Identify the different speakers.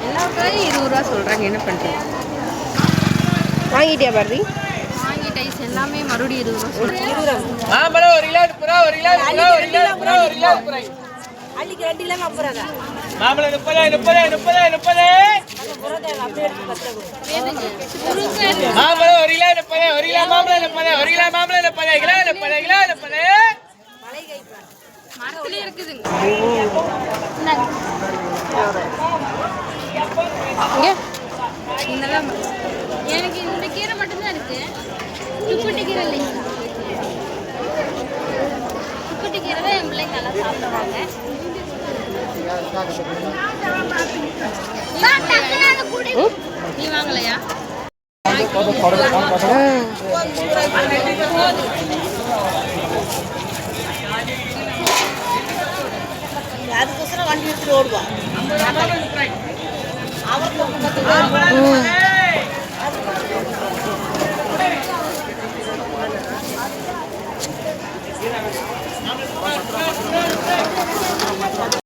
Speaker 1: எல்லா காயும் 20 ரூபா சொல்கிறாங்க, என்ன பண்ணுறது?
Speaker 2: வாங்கிட்டியா பாரதி?
Speaker 1: வாங்கிட்ட ஐஸ் எல்லாமே மறுபடியும் 20 ரூபா சொல்கிறேன்.
Speaker 3: மாம்பழம் 1 கிலோ 30 ரூபா, 1 கிலோ 30 ரூபா, 1 கிலோ 30 ரூபா, 1 கிலோ 30 ரூபா.
Speaker 2: அள்ளிக்கு 2 கிலோ 50 ரூபா.
Speaker 3: மாம்பழம் 30 30 30 30. மாம்பழம் 1 கிலோ 30, 1 கிலோ மாம்பழம் 30, 1 கிலோ மாம்பழம் 30, கிலோ 30, கிலோ 30.
Speaker 1: மரத்துலேயே இருக்குதுங்க. இதெல்லாம் எனக்கு இந்த கீரை மட்டும்தான் இருக்கு. துக்குட்டி கீரை இல்லைங்களா? துக்குட்டி கீரை தான் என் பிள்ளைங்க நல்லா சாப்பிடுவாங்க. நீ வாங்கலையா?
Speaker 2: அதுக்கோசரம் வண்டி எடுத்துட்டு ஓடுவா. அவருக்கு